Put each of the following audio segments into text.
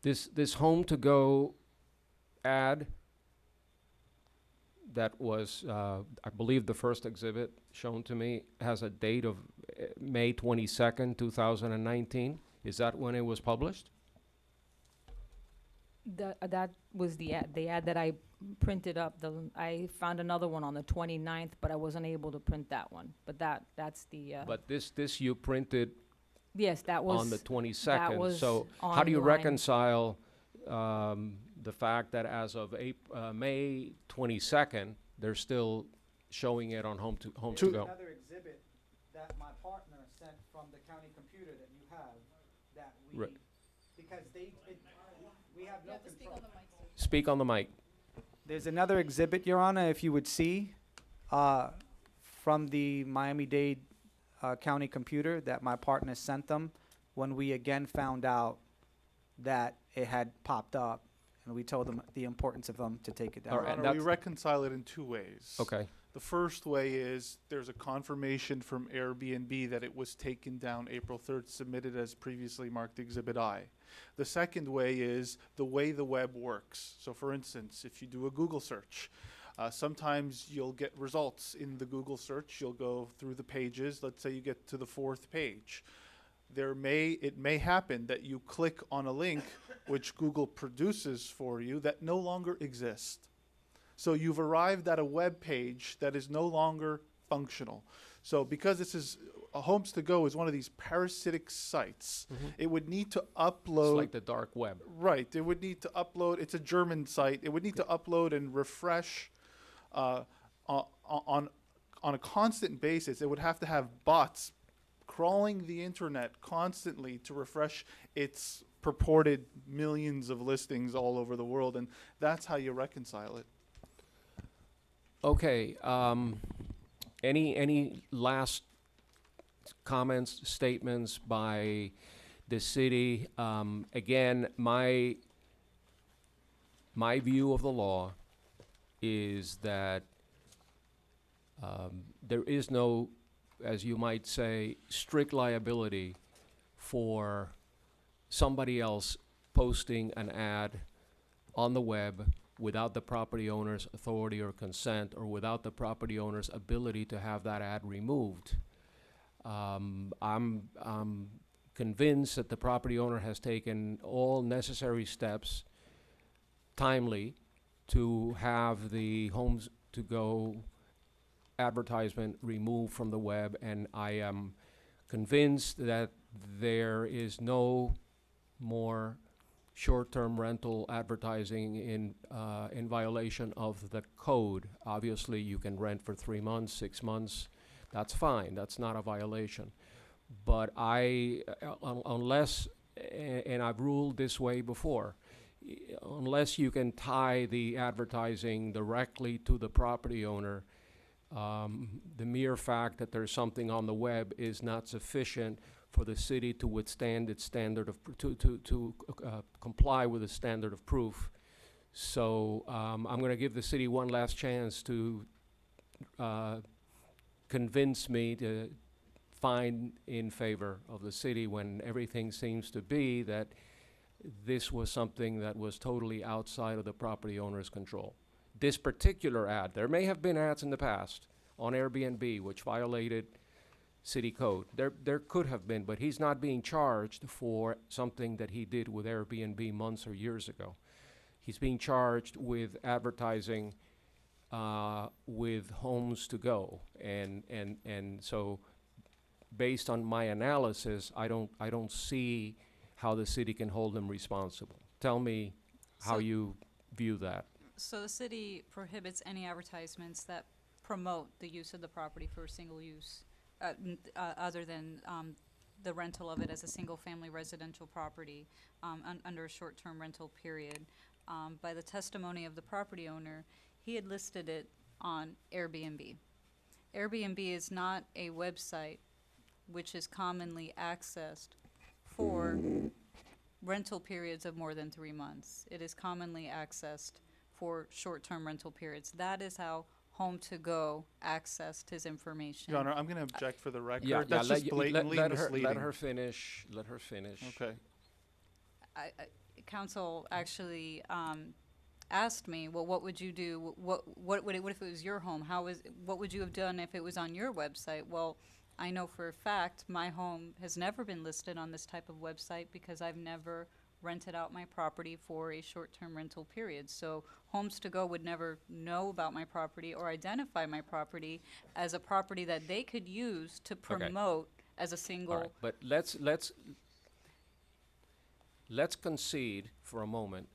This home to go ad that was, I believe the first exhibit shown to me has a date of May 22nd, 2019. Is that when it was published? That was the ad that I printed up. I found another one on the 29th, but I wasn't able to print that one. But that's the, But this you printed yes, that was. on the that 22nd. was So how do you online. reconcile the fact that as of May 22nd, they're still showing it on Home to Go? Another exhibit that my partner sent from the county computer that you have, that we, Right. because we have no control. Speak on the mic. There's another exhibit, Your Honor, if you would see, from the Miami-Dade county computer that my partner sent them when we again found out that it had popped up, and we told them the importance of them to take it down. All right, Your and Honor, we that's- reconcile it in two ways. Okay. The first way is there's a confirmation from Airbnb that it was taken down April 3rd, submitted as previously marked Exhibit I. The second way is the way the web works. So for instance, if you do a Google search, sometimes you'll get results in the Google search. You'll go through the pages. Let's say you get to the 4th page. It may happen that you click on a link which Google produces for you that no longer exists. So you've arrived at a web page that is no longer functional. So because this is Homes to Go is one of these parasitic sites, it would need to It's upload. like the dark web. Right. It would need to upload. It's a German site. It would need to upload and refresh on a constant basis. It would have to have bots crawling the internet constantly to refresh its purported millions of listings all over the world, and that's how you reconcile it. Okay. Any last comments, statements by the city? Again, my view of the law is that there is no, as you might say, strict liability for somebody else posting an ad on the web without the property owner's authority or consent, or without the property owner's ability to have that ad removed. I'm convinced that the property owner has taken all necessary steps timely to have the Homes to Go advertisement removed from the web, and I am convinced that there is no more short-term rental advertising in violation of the code. Obviously, you can rent for 3 months, 6 months. That's fine. That's not a violation. But unless, and I've ruled this way before, unless you can tie the advertising directly to the property owner, the mere fact that there's something on the web is not sufficient for the city to withstand its standard of, to comply with the standard of proof. So I'm going to give the city one last chance to convince me to find in favor of the city when everything seems to be that this was something that was totally outside of the property owner's control. This particular ad, there may have been ads in the past on Airbnb which violated city code. There could have been, but he's not being charged for something that he did with Airbnb months or years ago. He's being charged with advertising with Homes to Go, and so based on my analysis, I don't see how the city can hold him responsible. Tell me how So- you view that. So the city prohibits any advertisements that promote the use of the property for single use, other than the rental of it as a single-family residential property under a short-term rental period. By the testimony of the property owner, he had listed it on Airbnb. Airbnb is not a website which is commonly accessed for rental periods of more than 3 months. It is commonly accessed for short-term rental periods. That is how Home to Go accessed his information. Your Honor, I'm going to object for the record. Yeah, That's just blatantly let misleading. her finish. Let her finish. Okay. council actually asked me, well, what would you do? What if it was your home? What would you have done if it was on your website? Well, I know for a fact my home has never been listed on this type of website because I've never rented out my property for a short-term rental period. So Homes to Go would never know about my property or identify my property as a property that they could use to promote as a All single. right, but let's concede for a moment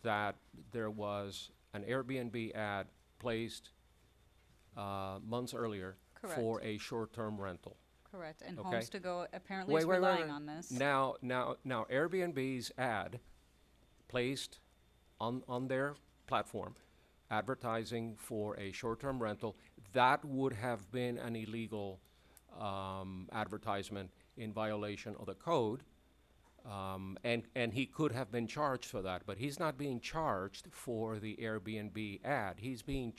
that there was an Airbnb ad placed months earlier for a short-term rental. Correct, and Okay. Homes to Go apparently is relying on this. Now, Airbnb's ad placed on their platform, advertising for a short-term rental, that would have been an illegal advertisement in violation of the code. And he could have been charged for that, but he's not being charged for the Airbnb ad. He's being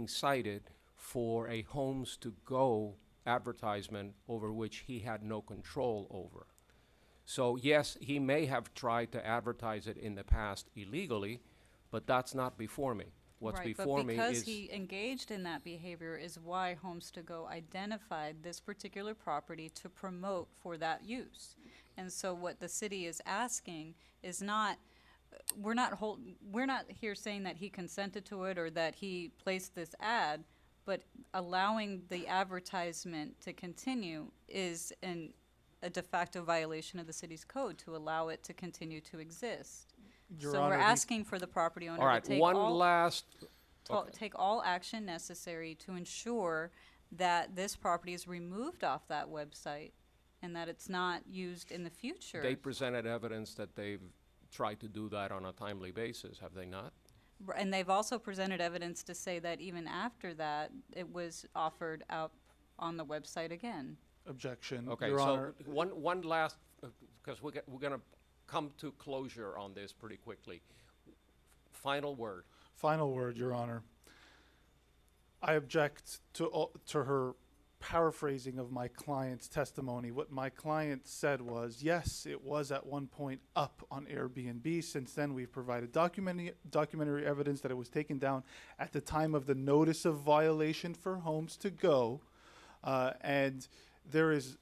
cited for a Homes to Go advertisement over which he had no control over. So yes, he may have tried to advertise it in the past illegally, but that's not before me. What's before me But because is, he engaged in that behavior is why Homes to Go identified this particular property to promote for that use. And so what the city is asking is not, we're not here saying that he consented to it or that he placed this ad, but allowing the advertisement to continue is a de facto violation of the city's code to allow it to continue to exist. Your So Honor, we're the- asking for the property all owner right, to take one all, last, take all action necessary to ensure that this property is removed off that website and that it's not used in the future. they presented evidence that they've tried to do that on a timely basis, have they not? And they've also presented evidence to say that even after that, it was offered out on the website again. Objection. Okay, Your so Honor, one last, because we're gonna come to closure on this pretty quickly. Final word. final word, Your Honor. I object to her paraphrasing of my client's testimony. What my client said was, yes, it was at one point up on Airbnb. Since then, we've provided documentary evidence that it was taken down at the time of the notice of violation for Homes to Go. And there is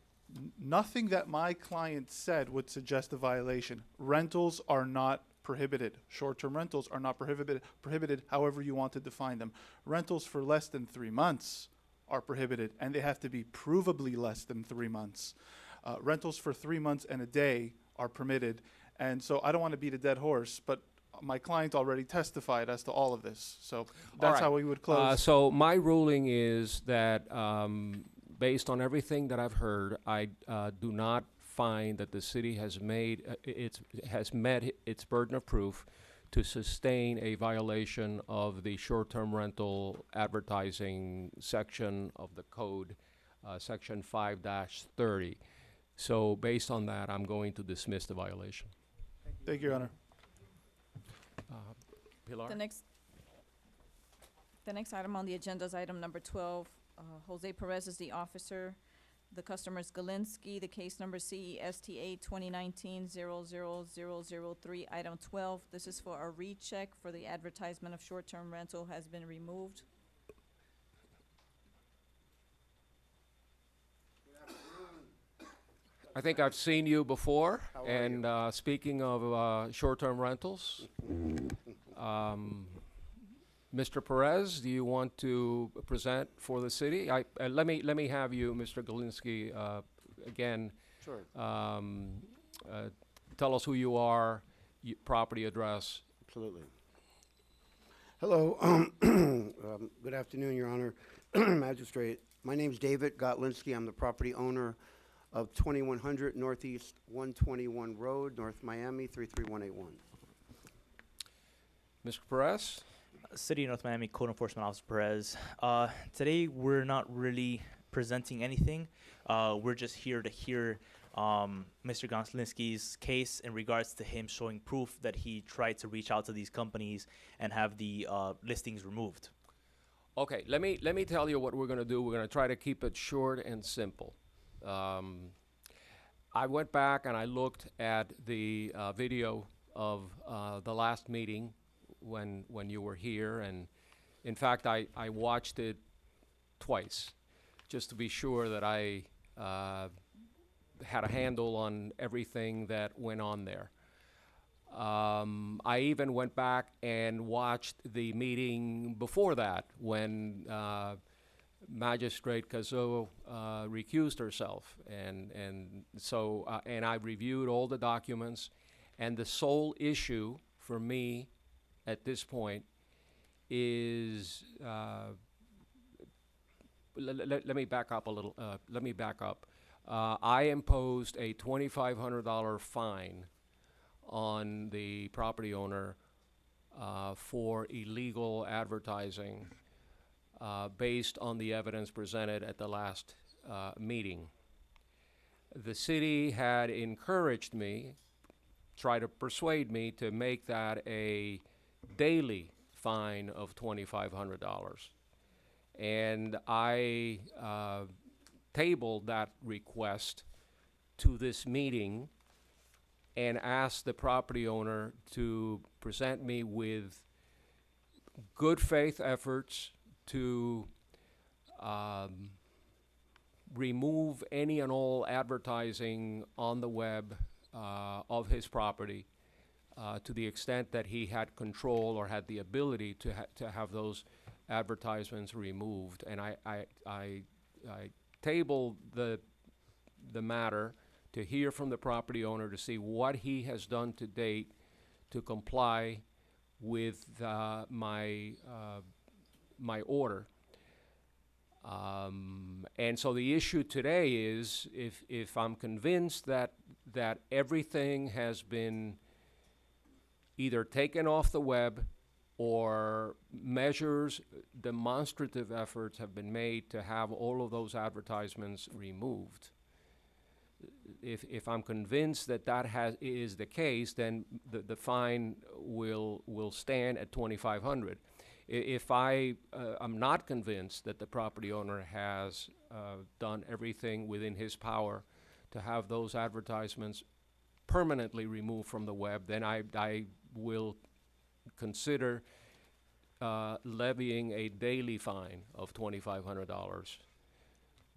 nothing that my client said would suggest a violation. Rentals are not prohibited. Short-term rentals are not prohibited however you want to define them. Rentals for less than 3 months are prohibited, and they have to be provably less than 3 months. Rentals for 3 months and a day are permitted. And so I don't want to beat a dead horse, but my client already testified as to all of this. So that's right. how we would close. So my ruling is that, based on everything that I've heard, I do not find that the city has met its burden of proof to sustain a violation of the short-term rental advertising section of the code, section 5-30. So based on that, I'm going to dismiss the violation. Thank you, Your Honor. Pilar? The next item on the agenda is item number 12. Jose Perez is the officer. The customer is Galinsky. The case number CESTA 2019-00003, item 12. This is for a recheck for the advertisement of short-term rental has been removed. I think I've seen you before. And speaking of short-term rentals, Mr. Perez, do you want to present for the city? Let me have you, Mr. Galinsky, again. Sure. Tell us who you are, property address. Absolutely. Hello. Good afternoon, Your Honor. Magistrate. My name's David Gotlinski. I'm the property owner of 2100 Northeast 121 Road, North Miami, 33181. Mr. Perez? City of North Miami Code Enforcement Officer Perez. Today we're not really presenting anything. We're just here to hear Mr. Gonslinski's case in regards to him showing proof that he tried to reach out to these companies and have the listings removed. Okay, let me tell you what we're going to do. We're going to try to keep it short and simple. I went back and I looked at the video of the last meeting when you were here, and in fact, I watched it twice, just to be sure that I had a handle on everything that went on there. I even went back and watched the meeting before that when Magistrate Kazo recused herself, and so and I reviewed all the documents, and the sole issue for me at this point is let me back up a little. Let me back up. I imposed a $2,500 fine on the property owner for illegal advertising based on the evidence presented at the last meeting. The city had encouraged me, tried to persuade me to make that a daily fine of $2,500. And I tabled that request to this meeting and asked the property owner to present me with good faith efforts to remove any and all advertising on the web of his property to the extent that he had control or had the ability to have those advertisements removed. And I tabled the matter to hear from the property owner to see what he has done to date to comply with my order. And so the issue today is if I'm convinced that everything has been either taken off the web or demonstrative efforts have been made to have all of those advertisements removed. If I'm convinced that is the case, then the fine will stand at $2,500. If I'm not convinced that the property owner has done everything within his power to have those advertisements permanently removed from the web, then I will consider levying a daily fine of $2,500.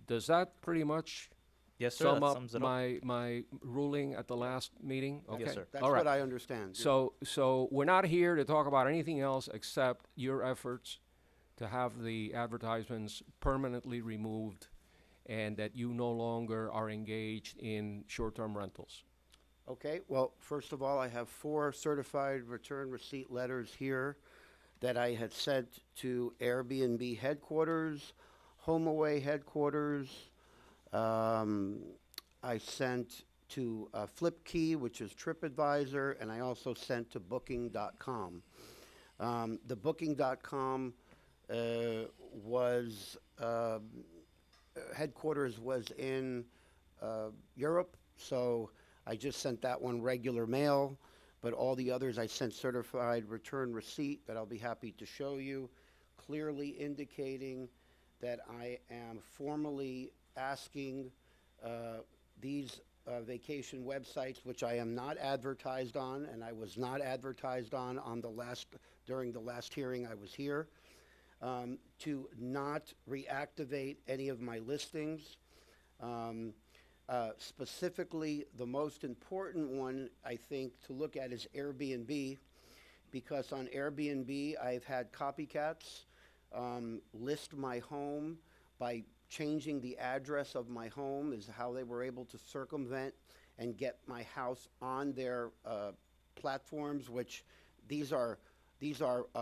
Does that pretty much Yes, sir. sum That up sums it up. my ruling at the last meeting? Okay. Yes, sir. That's All right. what I understand. So we're not here to talk about anything else except your efforts to have the advertisements permanently removed and that you no longer are engaged in short-term rentals. Okay, well, first of all, I have 4 certified return receipt letters here that I had sent to Airbnb headquarters, HomeAway headquarters. I sent to Flipkey, which is TripAdvisor, and I also sent to Booking.com. The Booking.com was headquarters was in Europe, so I just sent that one regular mail, but all the others I sent certified return receipt that I'll be happy to show you, clearly indicating that I am formally asking these vacation websites, which I am not advertised on, and I was not advertised on during the last hearing I was here, to not reactivate any of my listings. Specifically, the most important one, I think, to look at is Airbnb, because on Airbnb, I've had copycats list my home by changing the address of my home is how they were able to circumvent and get my house on their platforms, which these are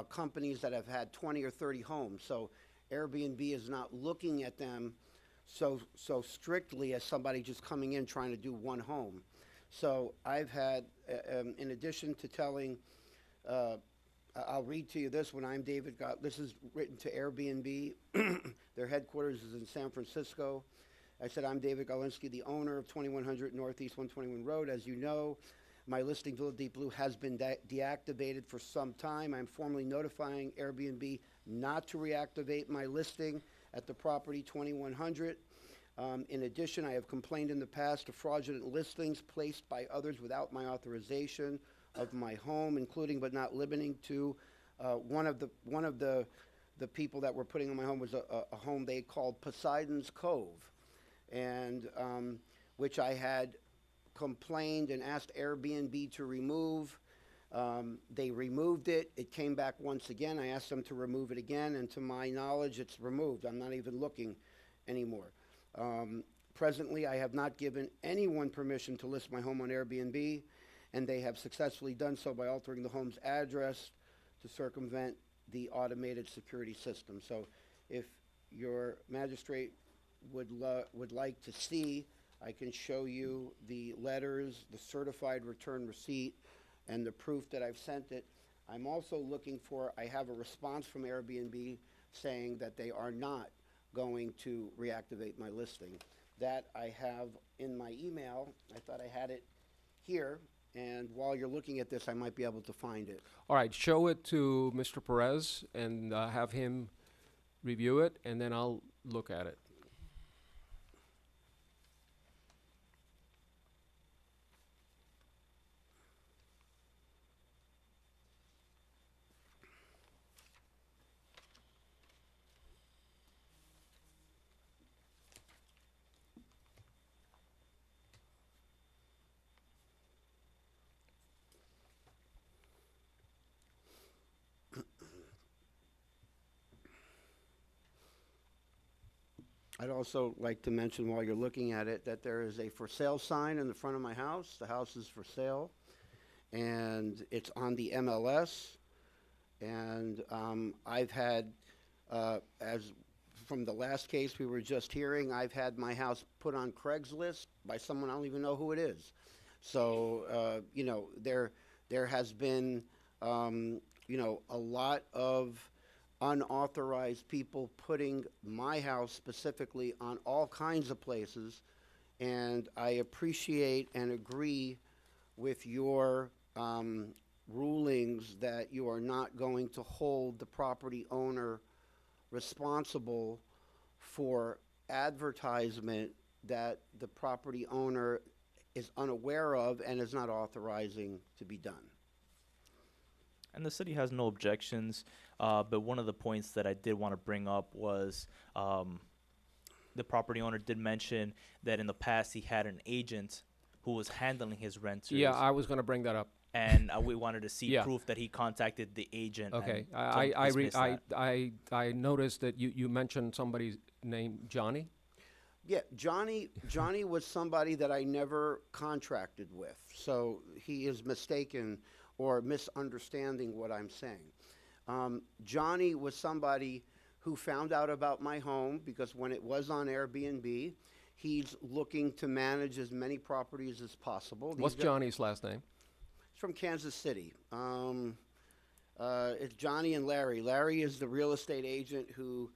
companies that have had 20 or 30 homes. So Airbnb is not looking at them so strictly as somebody just coming in trying to do one home. So I've had, in addition to telling, I'll read to you this one. I'm David Gott. This is written to Airbnb. Their headquarters is in San Francisco. I said, I'm David Galinsky, the owner of 2100 Northeast 121 Road. As you know, my listing, Villa Deep Blue, has been deactivated for some time. I'm formally notifying Airbnb not to reactivate my listing at the property 2100. In addition, I have complained in the past of fraudulent listings placed by others without my authorization of my home, including but not limiting to, one of the people that were putting on my home was a home they called Poseidon's Cove, and, which I had complained and asked Airbnb to remove. They removed it. It came back once again. I asked them to remove it again, and to my knowledge, it's removed. I'm not even looking anymore. Presently, I have not given anyone permission to list my home on Airbnb, and they have successfully done so by altering the home's address to circumvent the automated security system. So if your magistrate would like to see, I can show you the letters, the certified return receipt, and the proof that I've sent it. I'm also looking for, I have a response from Airbnb saying that they are not going to reactivate my listing. That I have in my email. I thought I had it here, and while you're looking at this, I might be able to find it. All right, show it to Mr. Perez and have him review it, and then I'll look at it. I'd also like to mention while you're looking at it that there is a for sale sign in the front of my house. The house is for sale, and it's on the MLS. And I've had, as from the last case we were just hearing, I've had my house put on Craigslist by someone I don't even know who it is. So, you know, there has been, you know, a lot of unauthorized people putting my house specifically on all kinds of places, and I appreciate and agree with your rulings that you are not going to hold the property owner responsible for advertisement that the property owner is unaware of and is not authorizing to be done. And the city has no objections, but one of the points that I did want to bring up was the property owner did mention that in the past he had an agent who was handling his renters. Yeah, I was going to bring that up. And we wanted to see Yeah. proof that he contacted the agent. Okay, and don't dismiss that. I noticed that you mentioned somebody's name, Johnny? Yeah, Johnny was somebody that I never contracted with, so he is mistaken or misunderstanding what I'm saying. Johnny was somebody who found out about my home because when it was on Airbnb, he's looking to manage as many properties as possible. What's Johnny's last name? He's from Kansas City. It's Johnny and Larry. Larry is the real estate agent who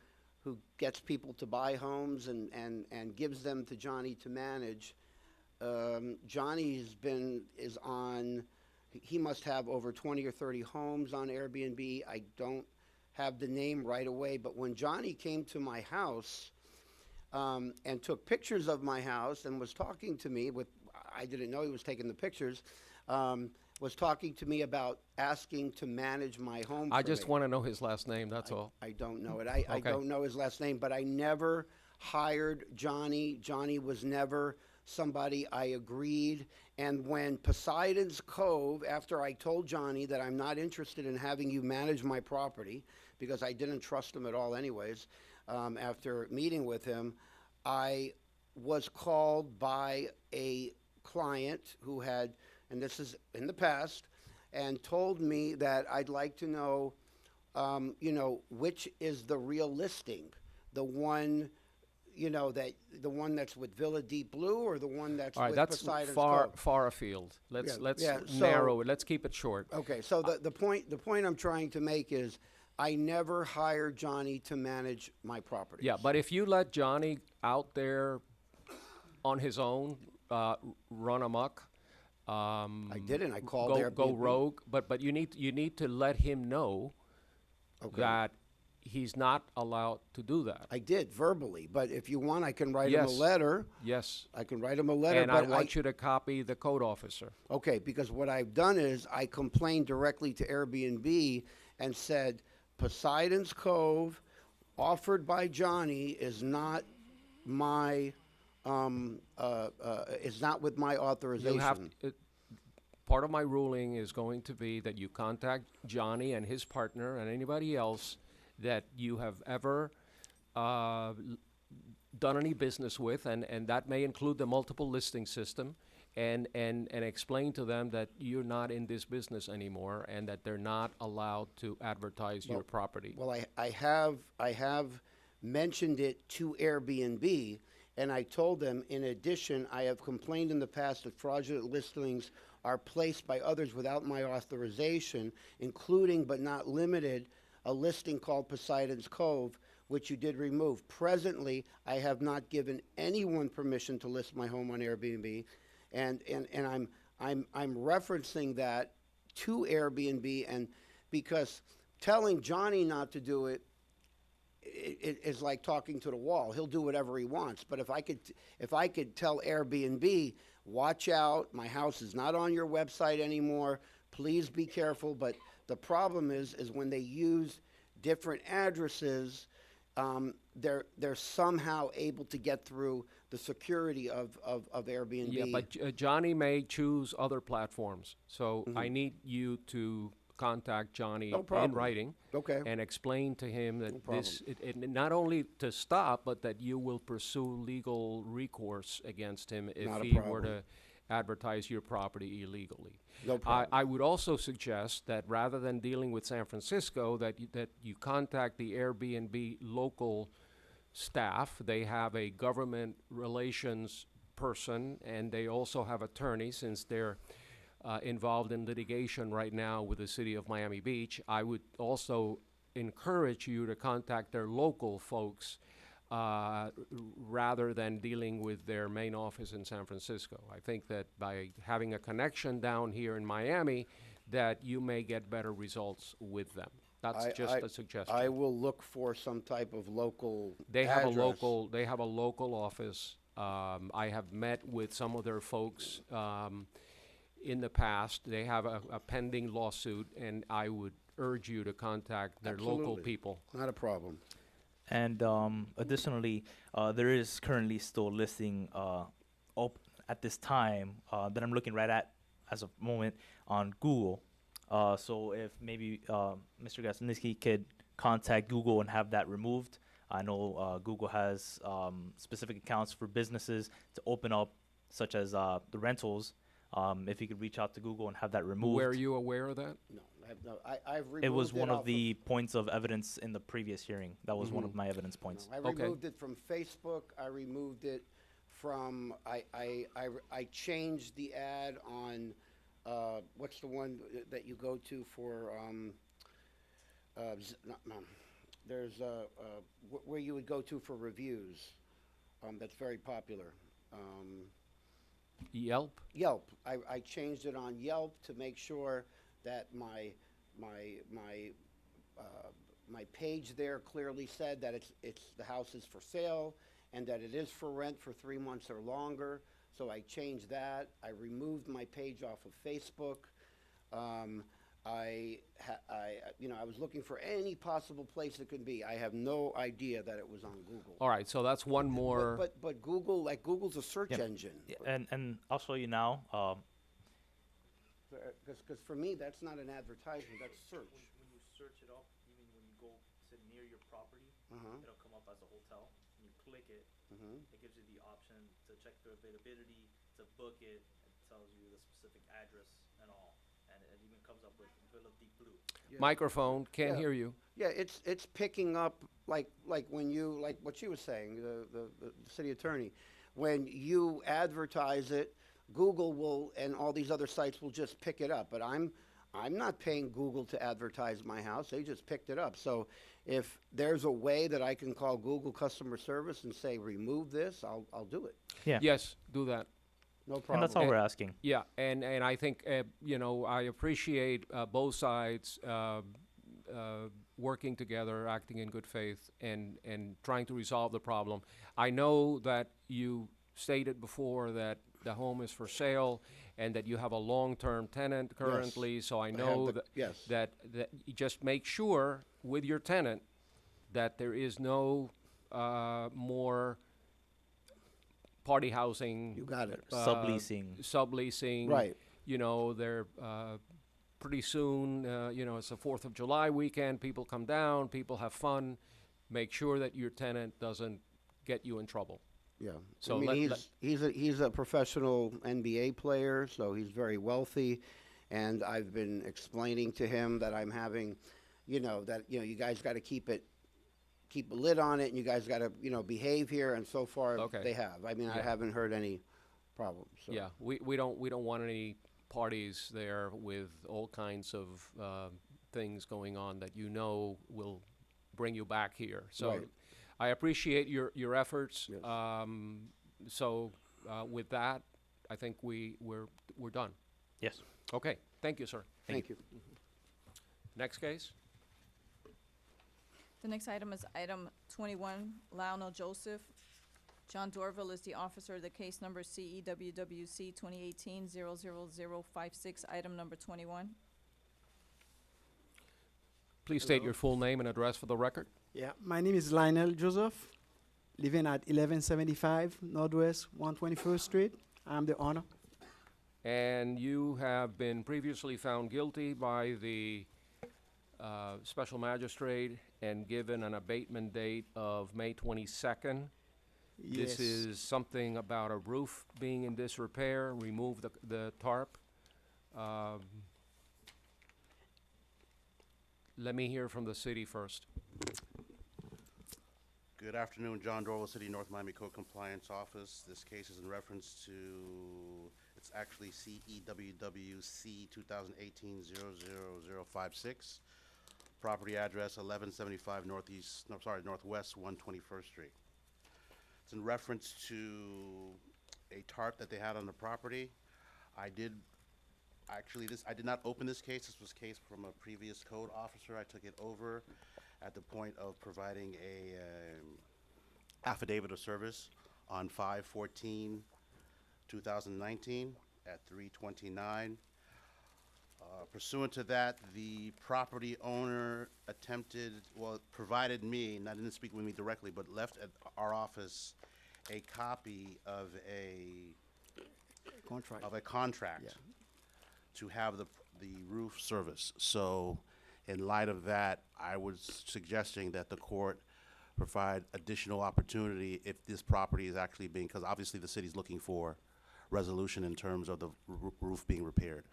gets people to buy homes and gives them to Johnny to manage. Johnny is on, he must have over 20 or 30 homes on Airbnb. I don't have the name right away, but when Johnny came to my house and took pictures of my house and was talking to me I didn't know he was taking the pictures, was talking to me about asking to manage my home I for just me. want to know his last name, that's all. I don't know it. I Okay. don't know his last name, but I never hired Johnny. Johnny was never somebody I agreed. And when Poseidon's Cove, after I told Johnny that I'm not interested in having you manage my property, because I didn't trust him at all anyways, after meeting with him, I was called by a client who had, and this is in the past, and told me that I'd like to know, you know, which is the real listing, the one, you know, the one that's with Villa Deep Blue or the one that's All right, with that's Poseidon's far Cove? afield. Let's yeah, so- narrow it. Let's keep it short. Okay, so the point I'm trying to make is I never hired Johnny to manage my property. Yeah, but if you let Johnny out there on his own, run amok, I didn't. I called go Airbnb. rogue. But you need to let him know Okay. that he's not allowed to do that. I did verbally, but if you want, I can write him a Yes. letter. Yes. I can write him a letter, And I but want you to copy the code officer. okay, because what I've done is I complained directly to Airbnb and said Poseidon's Cove offered by Johnny is not my, is not with my You have, authorization. part of my ruling is going to be that you contact Johnny and his partner and anybody else that you have ever done any business with, and that may include the multiple listing system, and explain to them that you're not in this business anymore and that they're not allowed to advertise your property. Well, I have mentioned it to Airbnb, and I told them, in addition, I have complained in the past that fraudulent listings are placed by others without my authorization, including but not limited, a listing called Poseidon's Cove, which you did remove. Presently, I have not given anyone permission to list my home on Airbnb, and I'm referencing that to Airbnb, and because telling Johnny not to do it, it is like talking to the wall. He'll do whatever he wants. But if I could tell Airbnb, watch out, my house is not on your website anymore, please be careful. But the problem is when they use different addresses, they're somehow able to get through the security of Airbnb. Yeah, but Johnny may choose other platforms, so I need you to contact Johnny No in problem. writing Okay. and explain to him that No this, it not only to stop, but that you will pursue legal recourse against him if Not a he were problem. to advertise your property illegally. No problem. I would also suggest that rather than dealing with San Francisco, that you contact the Airbnb local staff. They have a government relations person, and they also have attorneys, since they're involved in litigation right now with the city of Miami Beach. I would also encourage you to contact their local folks rather than dealing with their main office in San Francisco. I think that by having a connection down here in Miami, that you may get better results with them. That's just a suggestion. I will look for some type of local They have a address. local, office. I have met with some of their folks in the past. They have a pending lawsuit, and I would urge you to contact their local Absolutely. people. Not a problem. And additionally, there is currently still listing at this time that I'm looking right at as of moment on Google. So if maybe Mr. Gasniski could contact Google and have that removed. I know Google has specific accounts for businesses to open up, such as the rentals. If you could reach out to Google and have that removed. Were you aware of that? No, I've removed It was one off of the points of evidence in the previous hearing. That was one of my evidence points. I Okay. removed it from Facebook. I removed it from. I changed the ad on. What's the one that you go to for? There's where you would go to for reviews. That's very popular. Yelp? Yelp. I changed it on Yelp to make sure that my page there clearly said that the house is for sale and that it is for rent for 3 months or longer. So I changed that. I removed my page off of Facebook. I was looking for any possible place it could be. I have no idea that it was on Google. All right, so that's one more. But Google, like Google's a search Yep. engine. Yeah, and I'll show you now. Because for me, that's not an advertisement, that's search. When you search it up, even when you go sit near your property, it'll come up as a hotel. When you click it, it gives you the option to check the availability, to book it. It tells you the specific address and all, and it even comes up with Villa Deep Blue. Microphone, can't Yeah. hear you. Yeah, it's picking up like when you, like what she was saying, the city attorney, when you advertise it, Google will and all these other sites will just pick it up. But I'm not paying Google to advertise my house. They just picked it up. So if there's a way that I can call Google customer service and say remove this, I'll do it. Yeah. Yes, do that. No problem. And that's all we're asking. Yeah, and I think, I appreciate both sides working together, acting in good faith, and trying to resolve the problem. I know that you stated before that the home is for sale and that you have a long-term tenant currently, so I have know the- yes. that you just make sure with your tenant that there is no more party housing. You got it. Subleasing. Subleasing. Right. You know, they're pretty soon, you know, it's the 4th of July weekend, people come down, people have fun. Make sure that your tenant doesn't get you in trouble. Yeah. So I mean, let- he's a professional NBA player, so he's very wealthy. And I've been explaining to him that I'm having, you know, you guys got to keep a lid on it, and you guys got to, behave here. And so far, Okay. they have. I mean, I Yeah. haven't heard any problems. So. Yeah, we don't want any parties there with all kinds of things going on that you know will bring you back here. So Right. I appreciate your efforts. Yes. So with that, I think we're done. Yes. Okay, thank you, sir. Thank you. Next case? The next item is item 21, Lionel Joseph. John Dorville is the officer. The case number CEWWC 2018-00056, item number 21. Please state Hello. your full name and address for the record. Yeah, my name is Lionel Joseph, living at 1175 Northwest 121st Street. I'm the owner. And you have been previously found guilty by the special magistrate and given an abatement date of May 22nd. This Yes. is something about a roof being in disrepair, remove the tarp. Let me hear from the city first. Good afternoon, John Dorwell, City North Miami Code Compliance Office. This case is in reference to, it's actually CEWWC 2018-00056. Property address 1175 Northwest 121st Street. It's in reference to a tarp that they had on the property. I did not open this case. This was a case from a previous code officer. I took it over at the point of providing a affidavit of service on 5/14/2019 at 3:29. Pursuant to that, the property owner provided me, and I didn't speak with me directly, but left at our office a copy of a Contract. contract Yeah. to have the roof service. So in light of that, I was suggesting that the court provide additional opportunity if this property is actually being, because obviously the city's looking for resolution in terms of the roof being repaired.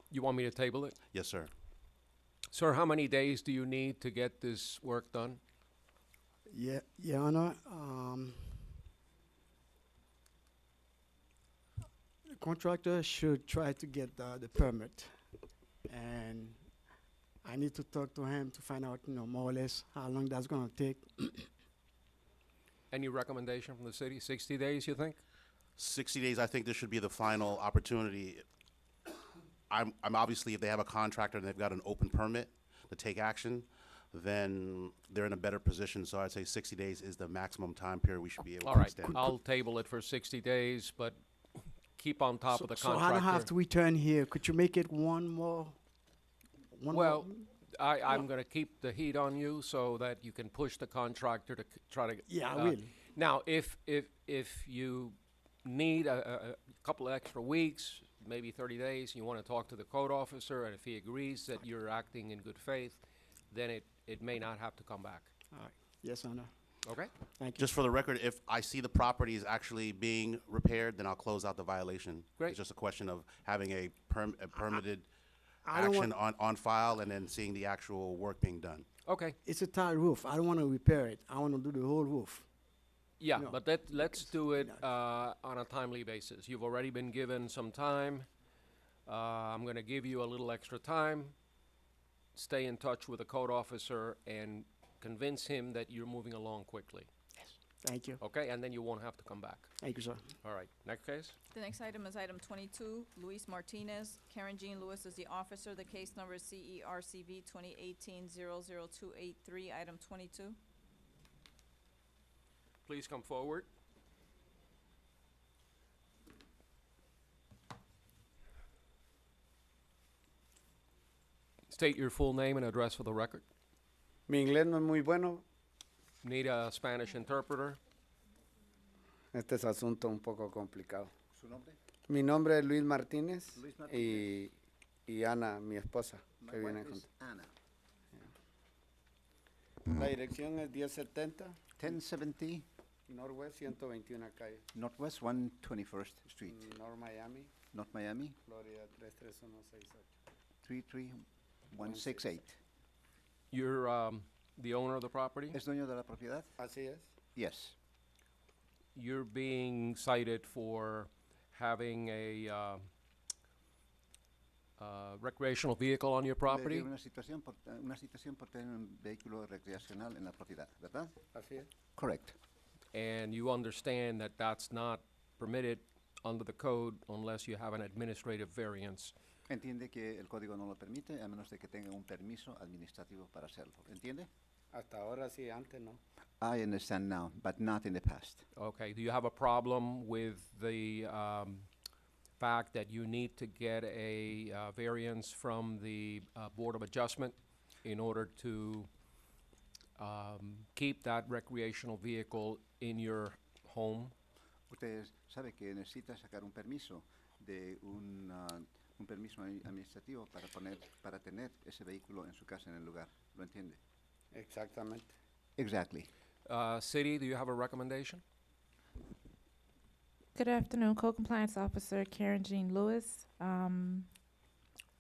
You want me to table it? Yes, sir. Sir, how many days do you need to get this work done? Yeah, Your Honor. The contractor should try to get the permit, and I need to talk to him to find out, more or less how long that's gonna take. Any recommendation from the city? 60 days, you think? 60 days, I think this should be the final opportunity. I'm obviously, if they have a contractor and they've got an open permit to take action, then they're in a better position. So I'd say 60 days is the maximum time period we should be able All to right, extend. I'll table it for 60 days, but keep on top of the So I contractor. don't have to return here. Could you make it one more? Well, I'm going to keep the heat on you so that you can push the contractor to try to. Yeah, I will. Now, if you need a couple of extra weeks, maybe 30 days, you want to talk to the code officer, and if he agrees that you're acting in good faith, then it may not have to come back. All right. Yes, Honor. Okay? Thank you. Just for the record, if I see the property is actually being repaired, then I'll close out the violation. Great. It's just a question of having a permitted I don't action want, on file and then seeing the actual work being done. Okay. it's a tile roof. I don't want to repair it. I want to do the whole roof. Yeah, No. but let's do it on a timely basis. You've already been given some time. I'm going to give you a little extra time. Stay in touch with the code officer and convince him that you're moving along quickly. Yes. Thank you. Okay, and then you won't have to come back. Thank you, sir. All right, next case? The next item is item 22, Luis Martinez. Karen Jean Lewis is the officer. The case number is CERCV 2018-00283, item 22. Please come forward. State your full name and address for the record. Mi inglés no es muy bueno. Need a Spanish interpreter. Este es asunto un poco complicado. ¿Su nombre? Mi nombre es Luis Martínez, Luis Martínez. y Ana, mi esposa, My que viene wife con. is Anna. La dirección es 1070 1070 Northwest 121 calle, Northwest 121st Street, North Miami, North Miami, Florida 33168. 33168. You're the owner of the property? ¿Es dueño de la propiedad? Así es. Yes. You're being cited for having a recreational vehicle on your Le property? dio una citación por tener un vehículo recreacional en la propiedad, ¿verdad? Así es. Correct. And you understand that that's not permitted under the code unless you have an administrative variance. Entiende que el código no lo permite a menos de que tenga un permiso administrativo para hacerlo. ¿Entiende? Hasta ahora sí, antes no. I understand now, but not in the past. Okay, do you have a problem with the fact that you need to get a variance from the Board of Adjustment in order to keep that recreational vehicle in your home? Usted sabe que necesita sacar un permiso de un permiso administrativo para tener ese vehículo en su casa, en el lugar. ¿Lo entiende? Exactamente. Exactly. City, do you have a recommendation? Good afternoon, Co-Compliance Officer Karen Jean Lewis.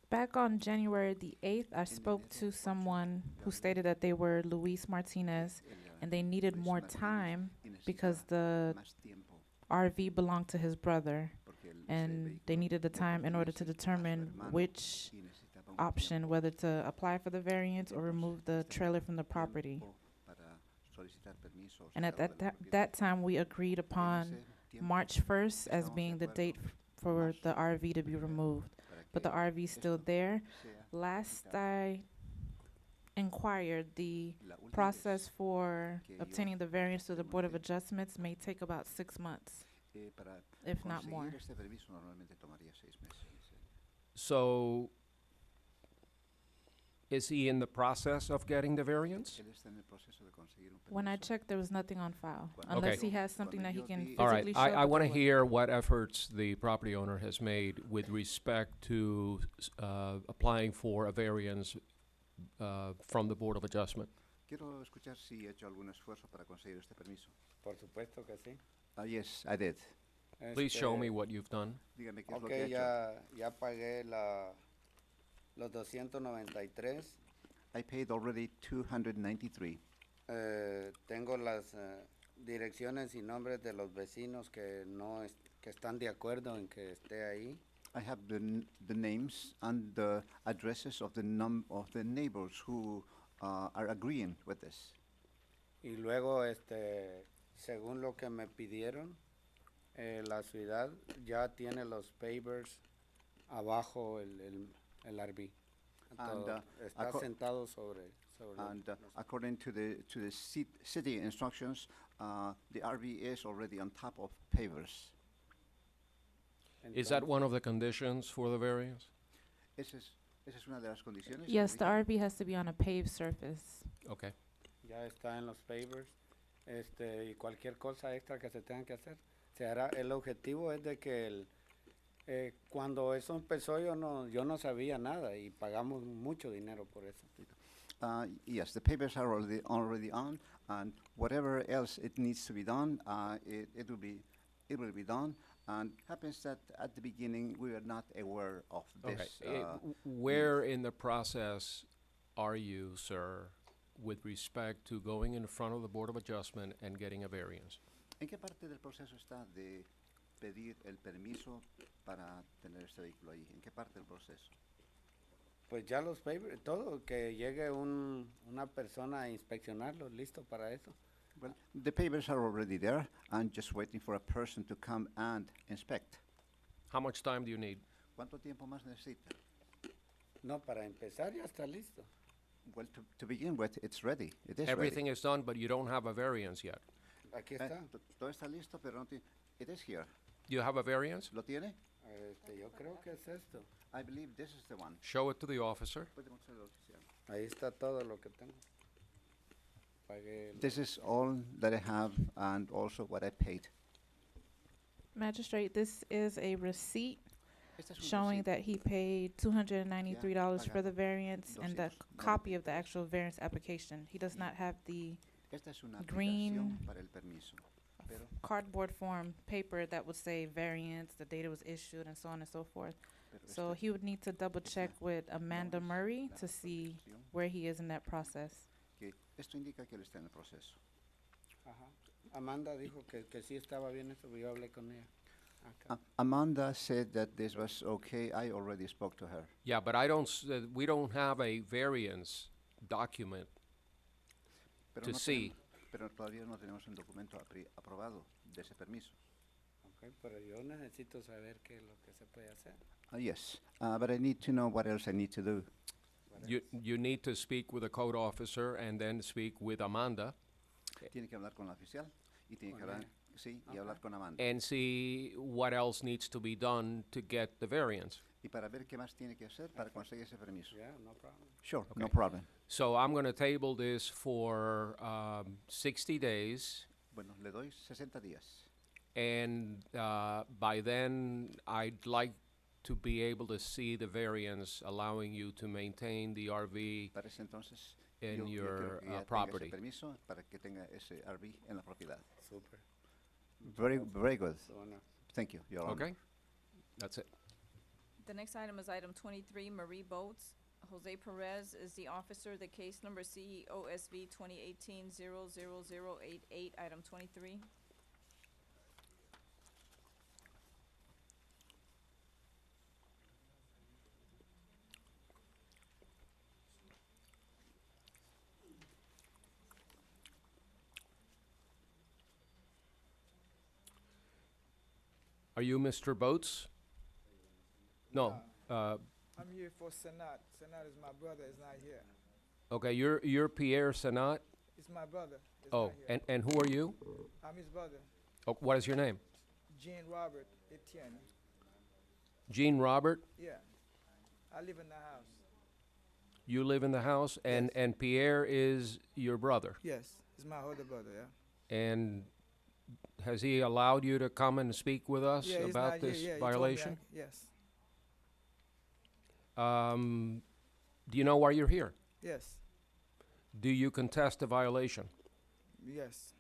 Back on January the 8th, I spoke to someone who stated that they were Luis Martinez and they needed more time because the RV belonged to his brother and they needed the time in order to determine which option, whether to apply for the variance or remove the trailer from the property. And at that time, we agreed upon March 1st as being the date for the RV to be removed. But the RV is still there. Last I inquired, the process for obtaining the variance to the Board of Adjustments may take about 6 months, if not more. So, is he in the process of getting the variance? When I checked, there was nothing on file, unless he has something that he can All right, physically show. I the want to board. hear what efforts the property owner has made with respect to applying for a variance from the Board of Adjustment. Quiero escuchar si ha hecho algún esfuerzo para conseguir este permiso. Por supuesto que sí. Yes, I did. Please show Este, me what you've done. Dígame qué es lo Ok, que ha hecho. ya pagué los 293. I paid already 293. Tengo las direcciones y nombres de los vecinos que que están de acuerdo en que esté ahí. I have the names and the addresses of the neighbors who are agreeing with this. Y luego, según lo que me pidieron, la ciudad ya tiene los pavers abajo el RV. And, Está sentado sobre And los- according to the city instructions, the RV is already on top of pavers. Is that Entonces, one of the conditions for the variance? Esa es una de las condiciones. Yes, the Richard? RV has to be on a paved surface. Okay. ya está en los pavers. Y cualquier cosa extra que se tenga que hacer, se hará. El objetivo es de que cuando eso empezó yo no sabía nada y pagamos mucho dinero por eso. Yes, the pavers are already on, and whatever else it needs to be done, it will be done. And happens that at the beginning we were not aware of Okay. this. Where in the process are you, sir, with respect to going in front of the Board of Adjustment and getting a variance? ¿En qué parte del proceso está de pedir el permiso para tener este vehículo ahí? ¿En qué parte del proceso? Pues ya los pavers, todo, que llegue una persona a inspeccionarlos, listo para eso. Well, the papers are already there. I'm just waiting for a person to come and inspect. How much time do you need? ¿Cuánto tiempo más necesita? No, para empezar ya está listo. Well, to begin with, it's ready. It is Everything is done, but you don't have a variance yet. Aquí ready. está. Todo está listo, pero no it is here. Do you have a variance? ¿Lo tiene? Yo creo que es esto. I believe this is the one. Show it to the officer. Puede mostrar al oficial. Ahí está todo lo que tengo. Pagué el- This is all that I have and also what I paid. Magistrate, this is a receipt Este es un showing recibo. that he paid $293 for the variance and the 293. copy of the actual variance application. He does not have the Esta es una green aplicación para el permiso. Pero, cardboard form paper that would say variance, the date it was issued, and so on and so forth. pero So esta he would need to double check with Amanda Murray to see aplicación where he is in that process. que esto indica que él está en el proceso. Ajá. Amanda dijo que sí estaba bien eso, yo hablé con ella. Acá. Amanda said that this was okay. I already spoke to her. Yeah, but I don't, we don't have a variance document Pero, to no see. pero todavía no tenemos un documento aprobado de ese permiso. Ok, pero yo necesito saber qué es lo que se puede hacer. Yes, but I need to know what else I need to do. You need to speak with the code officer and then speak with Amanda Tiene que hablar con la oficial y tiene que Con hablar, ella. sí, y Okay. hablar con Amanda. and see what else needs to be done to get the variance. Y para ver qué más tiene que hacer para conseguir ese permiso. Yeah, no problem. Sure, no Okay. problem. So I'm going to table this for 60 days, Bueno, le doy 60 días. and by then, I'd like to be able to see the variance allowing you to maintain the RV Para ese entonces, in yo quiero your que ella tenga property. ese permiso para que tenga ese RV en la propiedad. Super. Very good. So, no. Thank you, Your Honor. Okay? That's it. The next item is item 23, Marie Boats. Jose Perez is the officer. The case number CEOSV 2018-00088, item 23. Are you Mr. Boats? No. I'm here for Senat. Senat is my brother. Is not here. Okay, you're Pierre Senat? It's my brother. Is Oh, not here. and who are you? I'm his brother, Oh, what is your name? Jean Robert Etienne. Jean Robert? Yeah, I live in the house. You live in the house, and, Yes. and Pierre is your brother. Yes, it's my older brother. Yeah. And has he allowed you to come and speak with us Yeah, he's about not here. this Yeah, he told me violation? yes. Do you know why you're here? Yes. Do you contest the violation? Yes.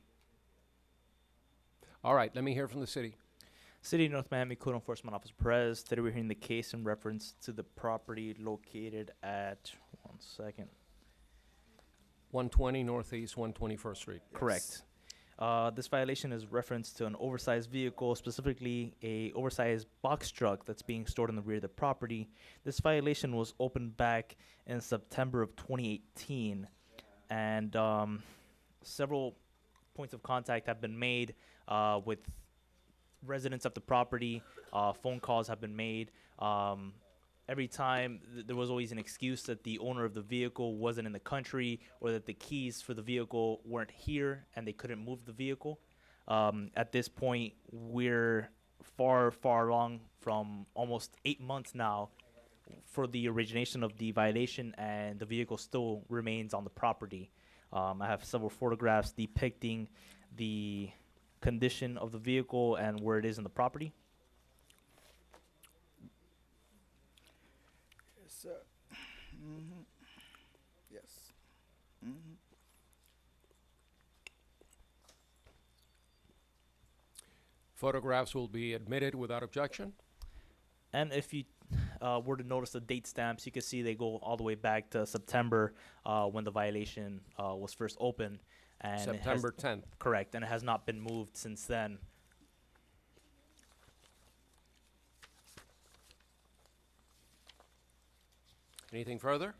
All right, let me hear from the city. City of North Miami Code Enforcement Officer Perez. Today we're hearing the case in reference to the property located at, 120 Northeast 121st Street. Correct. This violation is reference to an oversized vehicle, specifically a oversized box truck that's being stored in the rear of the property. This violation was opened back in September of 2018, and several points of contact have been made with residents of the property. Phone calls have been made. Every time there was always an excuse that the owner of the vehicle wasn't in the country, or that the keys for the vehicle weren't here and they couldn't move the vehicle. At this point, we're far along from almost 8 months now for the origination of the violation, and the vehicle still remains on the property. I have several photographs depicting the condition of the vehicle and where it is in the property. Yes, sir. Mm-hmm. Yes. Mm-hmm. Photographs will be admitted without objection. And if you were to notice the date stamps, you can see they go all the way back to September when the violation was first opened. And it has- September 10th. Correct, and it has not been moved since then. Anything further?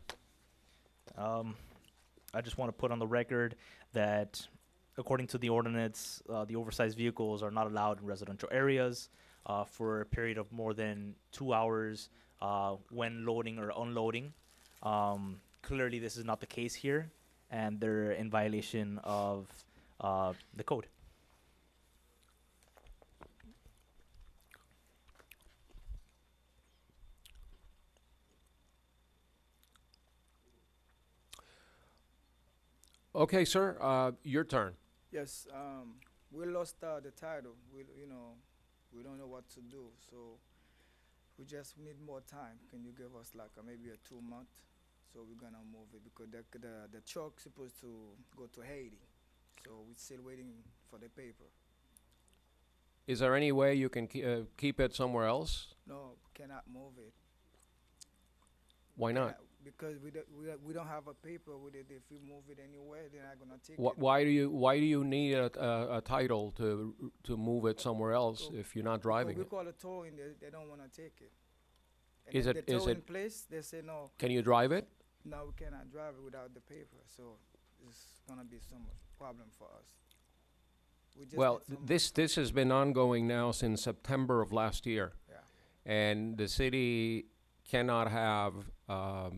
I just want to put on the record that according to the ordinance, the oversized vehicles are not allowed in residential areas for a period of more than 2 hours when loading or unloading. Clearly, this is not the case here, and they're in violation of the code. Okay, sir, your turn. Yes, we lost the title. We don't know what to do. So we just need more time. Can you give us like maybe a 2 month? So we're gonna move it because the truck's supposed to go to Haiti. So we're still waiting for the paper. Is there any way you can keep it somewhere else? No, cannot move it. Why not? Because we don't have a paper with it. If we move it anywhere, they're not gonna take it. Why do you need a title to move it somewhere else if you're not driving we it? call it towing. They don't want to take it. And Is if it- they is tow it- in place? They say no. Can you drive it? No, we cannot drive it without the paper. So it's gonna be so much problem for us. We just Well, need some- this has been ongoing now since September of last year. Yeah. And the city cannot have a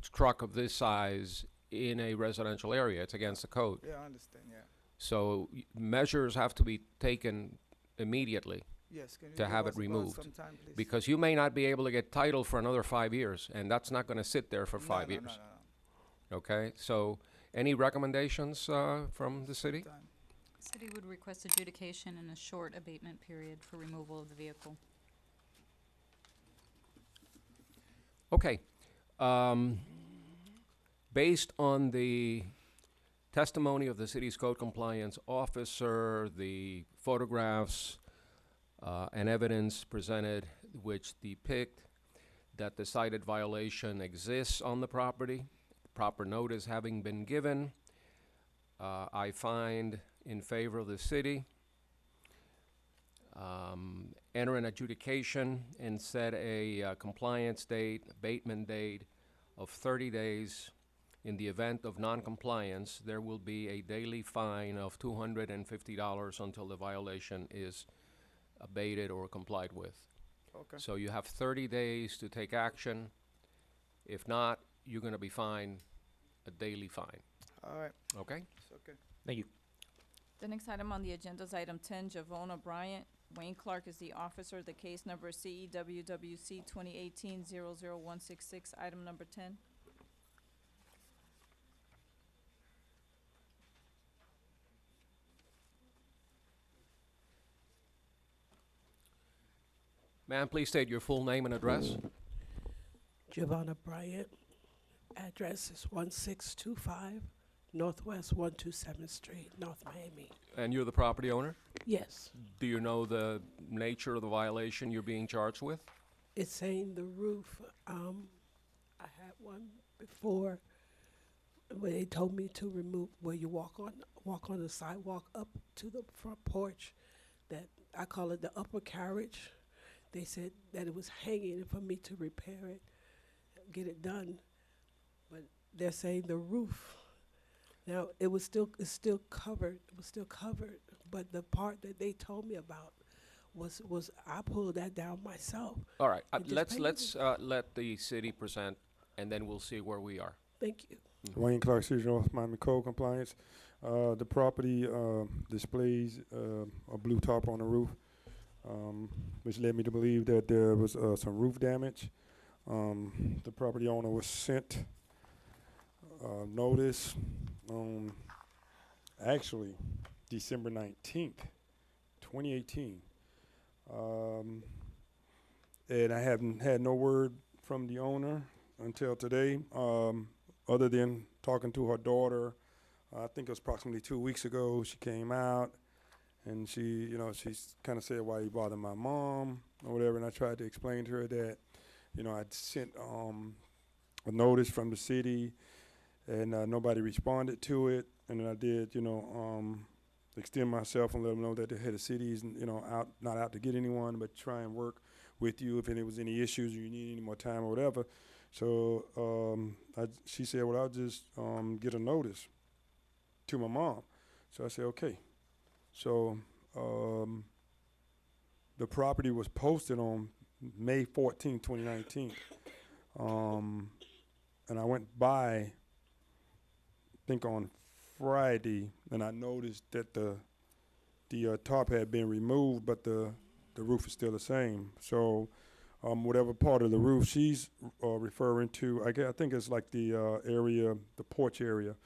truck of this size in a residential area. It's against the code. Yeah, I understand. Yeah. So measures have to be taken immediately Yes. Can you to give have us it removed. some time, please? Because you may not be able to get title for another 5 years, and that's not going to sit there for No, 5 no, years. No. Okay, so any recommendations from the city? Time. City would request adjudication and a short abatement period for removal of the vehicle. Okay. Based on the testimony of the city's code compliance officer, the photographs and evidence presented which depict that the cited violation exists on the property, proper notice having been given, I find in favor of the city. Enter an adjudication and set a compliance date, abatement date of 30 days. In the event of non-compliance, there will be a daily fine of $250 until the violation is abated or complied with. Okay. So you have 30 days to take action. If not, you're going to be fined a daily fine. All right. Okay? It's okay. Thank you. The next item on the agenda is item 10, Javona Bryant. Wayne Clark is the officer. The case number is CEWWC 2018-00166, item number 10. Ma'am, please state your full name and address. Giovanna Bryant. Address is 1625 Northwest 127th Street, North Miami. And you're the property owner? Yes, Do you know the nature of the violation you're being charged with? it's saying the roof. I had one before where they told me to remove where you walk on the sidewalk up to the front porch. That I call it the upper carriage. They said that it was hanging and for me to repair it, get it done. But they're saying the roof. Now it's still covered. It was still covered. But the part that they told me about was I pulled that down myself. All right, You just let's painted let the city present, and then we'll see where we are. Thank you. Wayne Clark, City North Miami Code Compliance. The property displays a blue tarp on the roof, which led me to believe that there was some roof damage. The property owner was sent notice on actually December 19th, 2018. And I haven't had no word from the owner until today, other than talking to her daughter. I think it was approximately 2 weeks ago. She came out and she's kind of said, "Why you bother my mom?" or whatever. And I tried to explain to her that, I'd sent a notice from the city and nobody responded to it. And then I did, extend myself and let them know that the head of city is, not out to get anyone, but try and work with you if there was any issues or you need any more time or whatever. So she said, well, I'll just get a notice to my mom. So I said, okay. So the property was posted on May 14, 2019. And I went by, I think on Friday, and I noticed that the tarp had been removed, but the roof is still the same. So whatever part of the roof she's referring to, I think it's like the area, the porch area.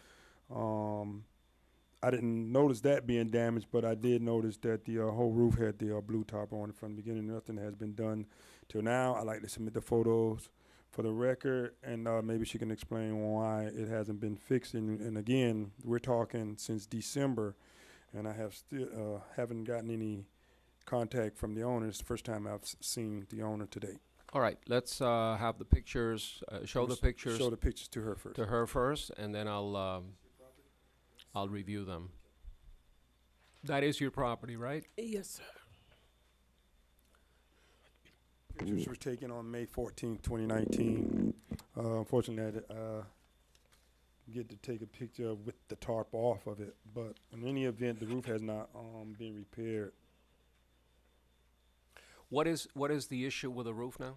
I didn't notice that being damaged, but I did notice that the whole roof had the blue tarp on it from the beginning. Nothing has been done till now. I'd like to submit the photos for the record, and maybe she can explain why it hasn't been fixed. And again, we're talking since December, and I have still haven't gotten any contact from the owner. It's the first time I've seen the owner today. All right, let's have the pictures, show the pictures. Show the pictures to her first. To her first, and then I'll review them. That is your property, right? Yes, sir. Pictures were taken on May 14, 2019. Unfortunately, I didn't get to take a picture with the tarp off of it, but in any event, the roof has not been repaired. What is the issue with the roof now?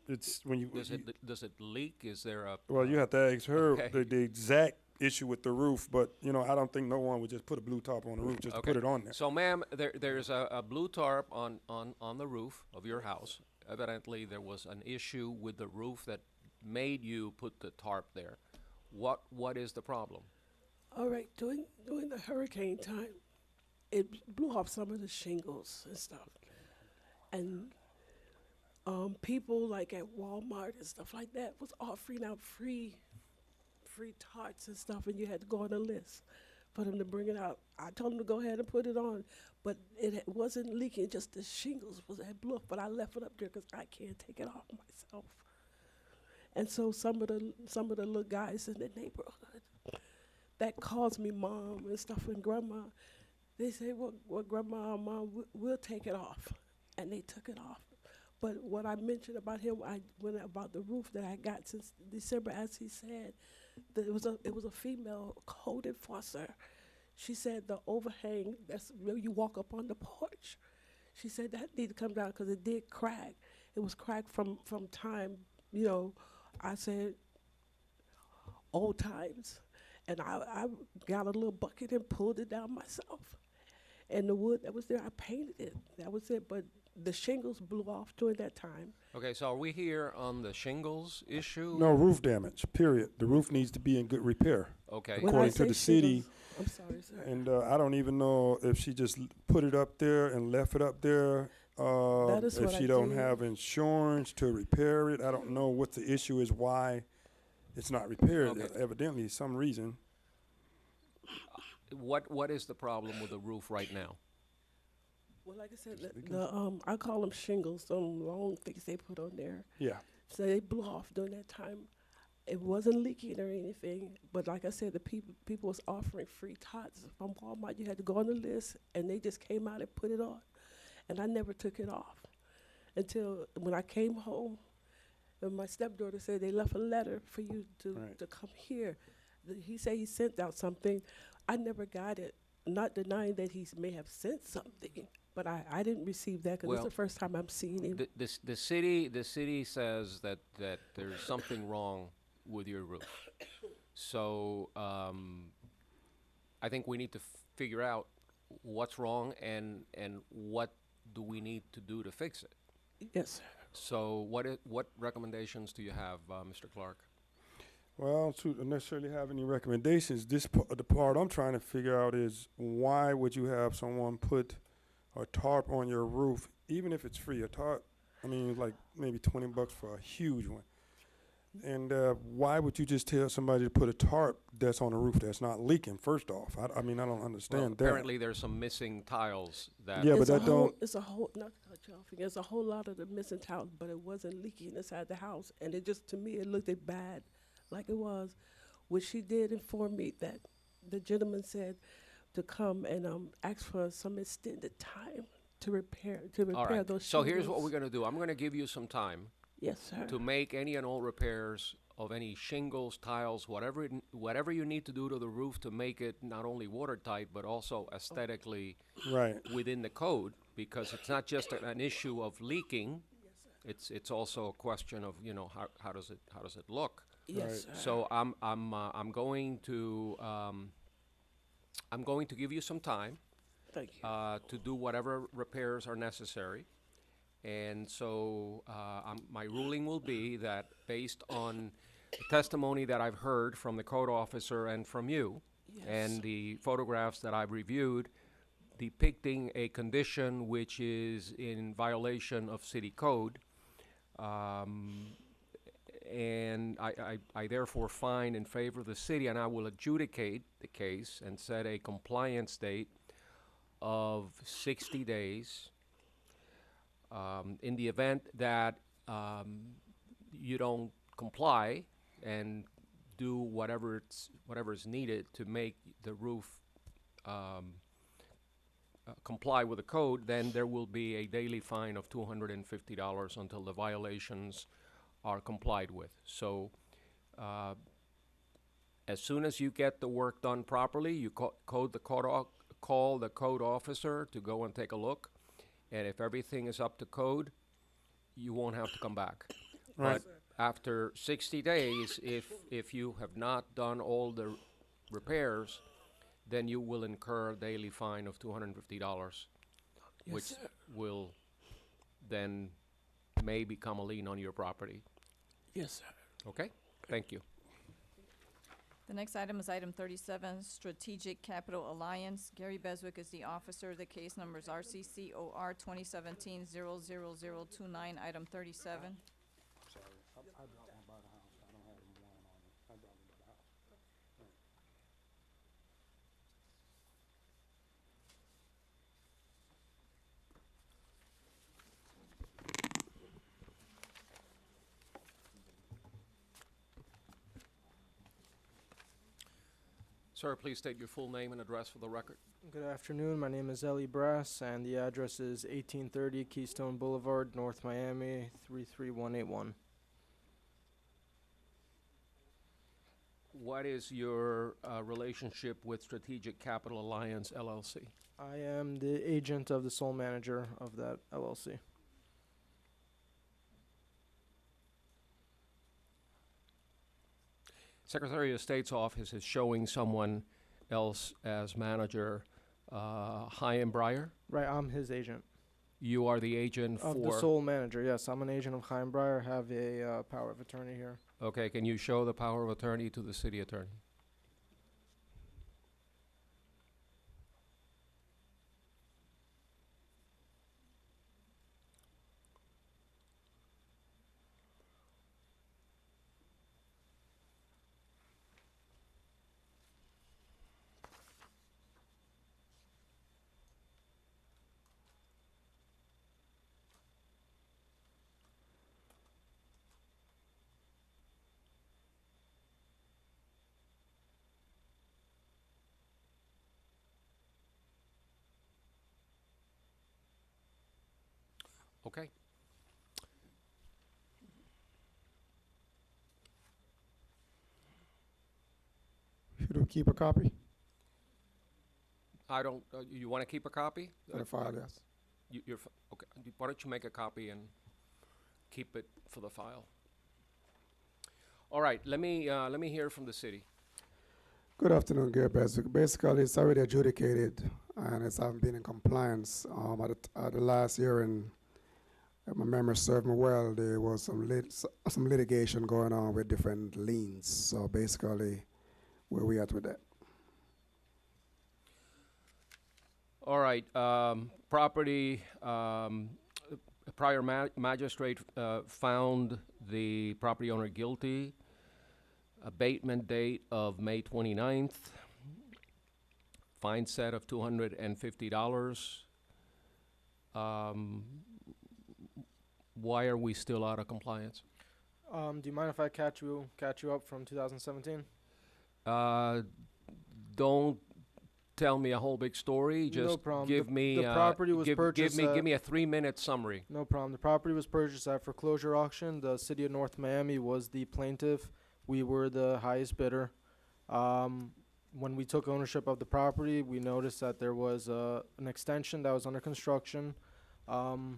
It's when you Does it leak? Is there a well, you have to ask her Okay. the exact issue with the roof, but I don't think no one would just put a blue tarp on the roof just to put it on there. So, ma'am, there's a blue tarp on the roof of your house. Evidently, there was an issue with the roof that made you put the tarp there. What is the problem? All right, during the hurricane time, it blew off some of the shingles and stuff. And people like at Walmart and stuff like that was offering out free tarts and stuff, and you had to go on a list for them to bring it out. I told them to go ahead and put it on, but it wasn't leaking, just the shingles had blew off, but I left it up there because I can't take it off myself. And so some of the little guys in the neighborhood that calls me mom and stuff and grandma, they say, well grandma or mom, we'll take it off. And they took it off. But what I mentioned about him, about the roof that I got since December, as he said, that it was a female code enforcer. She said the overhang, that's where you walk up on the porch. She said that needed to come down because it did crack. It was cracked from time, I said old times. And I got a little bucket and pulled it down myself. And the wood that was there, I painted it. That was it. But the shingles blew off during that time. Okay, so are we here on the shingles issue? No, roof damage, period. The roof needs to be in good repair. Okay. According to the city. I'm sorry, sir. And I don't even know if she just put it up there and left it up there. That is if what she I don't did. have insurance to repair it. I don't know what the issue is, why it's not repaired. Okay. Evidently, some reason. What is the problem with the roof right now? Well, like I said, I call them shingles, some long things they put on there. Yeah. So they blew off during that time. It wasn't leaking or anything, but like I said, the people was offering free tots from Walmart. You had to go on the list, and they just came out and put it on. And I never took it off until when I came home, and my stepdaughter said they left a letter for you to come here. He said he sent out something. I never got it, not denying that he may have sent something, but I didn't receive that because it's the first time I'm seeing him. The city says that there's something wrong with your roof. So I think we need to figure out what's wrong and what do we need to do to fix it. Yes, sir. So what recommendations do you have, Mr. Clark? Well, to necessarily have any recommendations, the part I'm trying to figure out is why would you have someone put a tarp on your roof, even if it's free? A tarp, I mean, like maybe $20 for a huge one. And why would you just tell somebody to put a tarp that's on a roof that's not leaking? First off, I mean, I don't understand that. Apparently, there's some missing tiles that. Yeah, but that don't. It's a whole. Not to cut you off. It's a whole lot of the missing tiles, but it wasn't leaking inside the house, and it just, to me, it looked bad, like it was. Which she did inform me that the gentleman said to come and ask for some extended time to repair All right. those. So here's what shingles. we're going to do. I'm going to give you some time. Yes, sir. To make any and all repairs of any shingles, tiles, whatever you need to do to the roof to make it not only watertight, but also aesthetically Right. within the code, because it's not just an issue of leaking, it's also a question of, you know, how does it look? Yes, sir. So I'm going to give you some time Thank you. to do whatever repairs are necessary. And so my ruling will be that based on the testimony that I've heard from the code officer and from you, and the photographs that I've reviewed depicting a condition which is in violation of city code, and I therefore find in favor of the city, and I will adjudicate the case and set a compliance date of 60 days. In the event that you don't comply and do whatever is needed to make the roof comply with the code, then there will be a daily fine of $250 until the violations are complied with. So as soon as you get the work done properly, you call the code officer to go and take a look. And if everything is up to code, you won't have to come back. Right. But after 60 days, if you have not done all the repairs, then you will incur a daily fine of $250, which sir. will then may become a lien on your property. Yes, sir. Okay? Thank you. The next item is item 37, Strategic Capital Alliance. Gary Beswick is the officer. The case number is RCCOR 2017-00029, item 37. Sir, please state your full name and address for the record. Good afternoon. My name is Ellie Brass, and the address is 1830 Keystone Boulevard, North Miami, 33181. What is your relationship with Strategic Capital Alliance LLC? I am the agent of the sole manager of that LLC. Secretary of State's office is showing someone else as manager, Chaim Breyer. Right, I'm his agent. You are the agent Of the sole manager, yes. I'm an agent of Chaim Breyer, have a power of attorney here. Okay, can you show the power of attorney to the city attorney? Okay. Should we keep a copy? I don't, you want to keep a copy? For the file, yes. Okay, why don't you make a copy and keep it for the file? All right, let me hear from the city. Good afternoon, Gary Beswick. Basically, it's already adjudicated, and it's haven't been in compliance. At the last hearing, if my memory served me well, there was some litigation going on with different liens. So basically, where we at with that? All right, property, a prior magistrate found the property owner guilty. Abatement date of May 29th. Fine set of $250. Why are we still out of compliance? Do you mind if I catch you up from 2017? Don't tell me a whole big story. Just No problem. give The- me the property was purchased give me a 3-minute summary. No problem. The property was purchased at foreclosure auction. The city of North Miami was the plaintiff. We were the highest bidder. When we took ownership of the property, we noticed that there was an extension that was under construction.